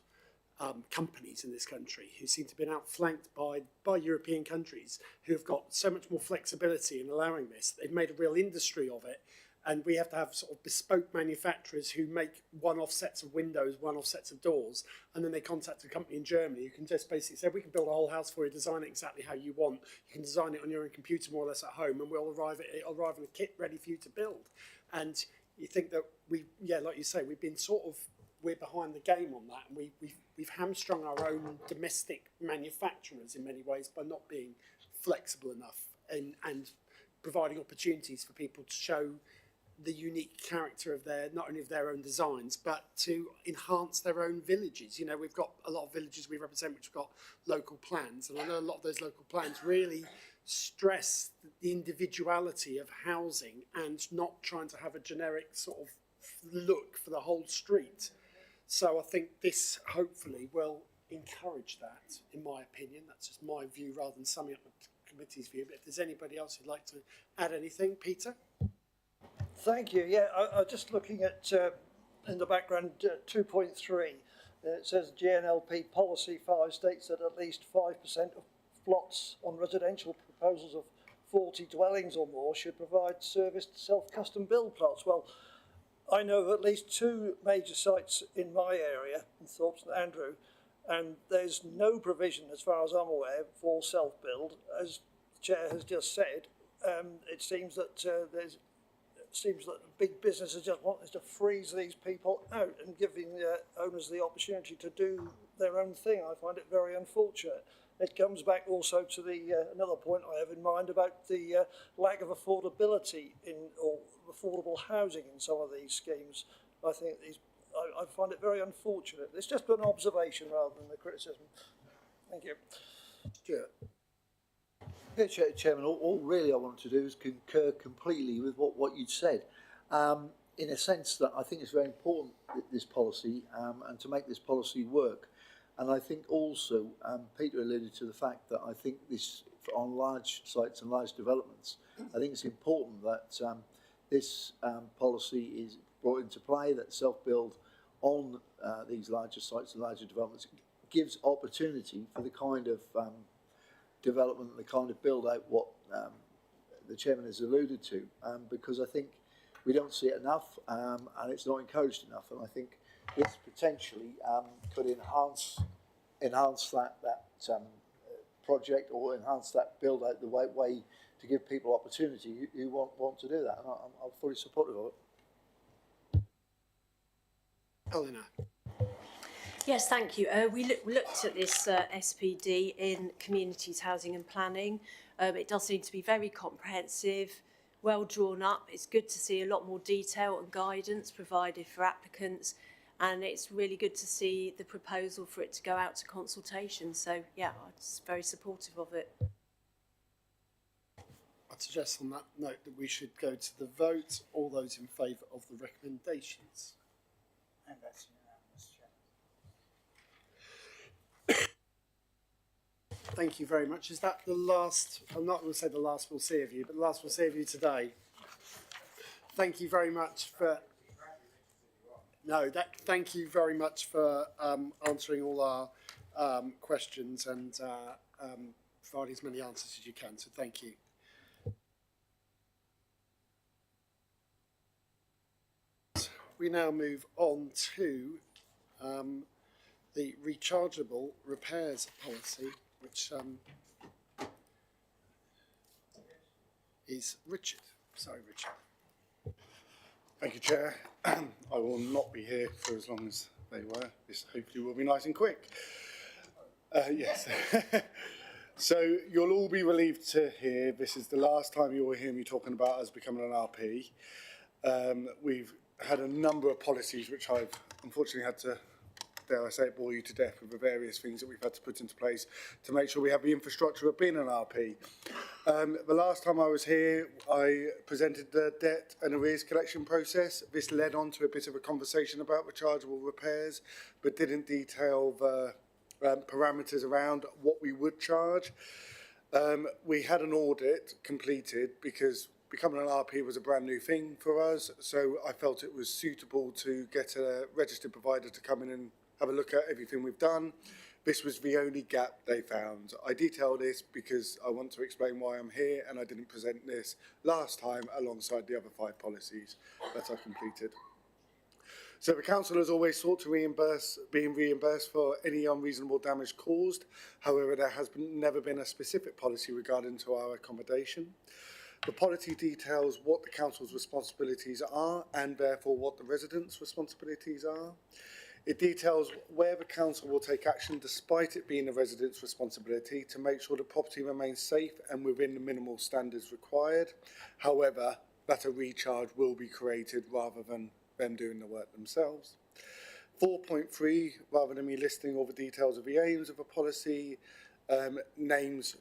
companies in this country who seem to have been outflanked by European countries who have got so much more flexibility in allowing this. They've made a real industry of it, and we have to have sort of bespoke manufacturers who make one-off sets of windows, one-off sets of doors, and then they contact a company in Germany who can just basically say, we can build a whole house for you, design it exactly how you want. You can design it on your own computer more or less at home, and it'll arrive in a kit ready for you to build. And you think that like you say, we're behind the game on that, and we've hamstrung our own domestic manufacturers in many ways by not being flexible enough and providing opportunities for people to show the unique character of not only of their own designs, but to enhance their own villages. We've got a lot of villages we represent which have got local plans, and I know a lot of those local plans really stress the individuality of housing and not trying to have a generic sort of look for the whole street. So I think this hopefully will encourage that, in my opinion. That's just my view rather than summing up the committee's view. But if there's anybody else who'd like to add anything, Peter? Thank you. Yeah, I just looking at, in the background, 2.3. It says GNLP policy 5 states that at least 5% of plots on residential proposals of 40 dwellings or more should provide service to self-custom build plots. Well, I know of at least 2 major sites in my area, in Thorpe St Andrew, and there's no provision, as far as I'm aware, for self-build. As the Chair has just said, it seems that big businesses just want us to freeze these people out and giving the owners the opportunity to do their own thing. I find it very unfortunate. It comes back also to the another point I have in mind about the lack of affordability or affordable housing in some of these schemes. I think I find it very unfortunate. It's just an observation rather than a criticism. Thank you. Stuart. Yeah, Chairman, all really I want to do is concur completely with what you'd said. In a sense that I think it's very important, this policy, and to make this policy work. And I think also, Peter alluded to the fact that I think this, on large sites and large developments, I think it's important that this policy is brought into play, that self-build on these larger sites and larger developments gives opportunity for the kind of development, the kind of build out what the chairman has alluded to, because I think we don't see it enough, and it's not encouraged enough. And I think this potentially could enhance that project, or enhance that build out the way to give people opportunity who want to do that. And I'm fully supportive of it. Eleanor. Yes, thank you. We looked at this SPD in Communities, Housing and Planning. It does seem to be very comprehensive, well drawn up. It's good to see a lot more detail and guidance provided for applicants, and it's really good to see the proposal for it to go out to consultation. So, yeah, I'm very supportive of it. I'd suggest on that note that we should go to the vote. All those in favour of the recommendations? And that's unanimous, Chair. Thank you very much. Is that the last? I'm not going to say the last we'll see of you, but the last we'll see of you today. Thank you very much for. No, thank you very much for answering all our questions and providing as many answers as you can. So thank you. We now move on to the rechargeable repairs policy, which is Richard. Sorry, Richard. Thank you, Chair. I will not be here for as long as they were. This hopefully will be nice and quick. Yes. So you'll all be relieved to hear this is the last time you will hear me talking about us becoming an RP. We've had a number of policies which I've unfortunately had to, dare I say it, bore you to death with the various things that we've had to put into place to make sure we have the infrastructure of being an RP. The last time I was here, I presented the debt and arrears collection process. This led on to a bit of a conversation about rechargeable repairs, but didn't detail the parameters around what we would charge. We had an audit completed because becoming an RP was a brand new thing for us, so I felt it was suitable to get a registered provider to come in and have a look at everything we've done. This was the only gap they found. I detail this because I want to explain why I'm here, and I didn't present this last time alongside the other 5 policies that I completed. So the council has always sought to being reimbursed for any unreasonable damage caused. However, there has never been a specific policy regarding to our accommodation. The policy details what the council's responsibilities are and therefore what the residents' responsibilities are. It details where the council will take action despite it being the residents' responsibility to make sure the property remains safe and within the minimal standards required. However, that a recharge will be created rather than them doing the work themselves. 4.3, rather than me listing all the details of the aims of a policy, names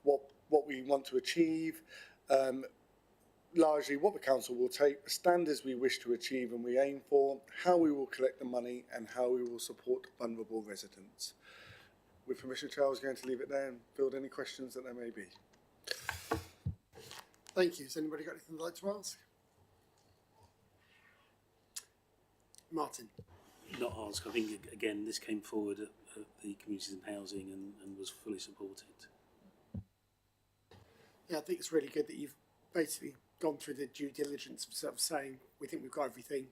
what we want to achieve, largely what the council will take, the standards we wish to achieve and we aim for, how we will collect the money and how we will support vulnerable residents. With permission, Chair, I was going to leave it there and field any questions that there may be. Thank you. Has anybody got anything they'd like to ask? Martin. Not ask. I think, again, this came forward at the Communities and Housing and was fully supported. Yeah, I think it's really good that you've basically gone through the due diligence of sort of saying, we think we've got everything,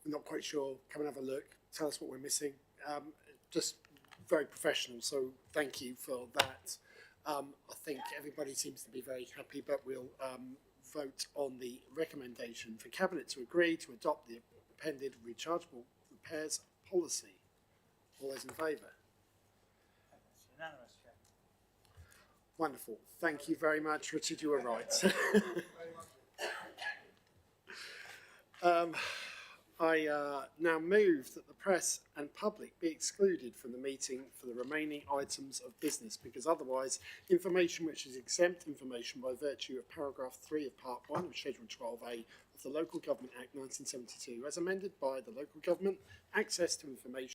we're not quite sure, come and have a look, tell us what we're missing. Just very professional, so thank you for that. I think everybody seems to be very happy, but we'll vote on the recommendation for Cabinet to agree to adopt the appended rechargeable repairs policy. All those in favour? Unanimous, Chair. Wonderful. Thank you very much, Richard. You were right. I now move that the press and public be excluded from the meeting for the remaining items of business, because otherwise information which is exempt information by virtue of paragraph 3 of part 1 of Schedule 12A of the Local Government Act 1972 as amended by the Local Government Access to Information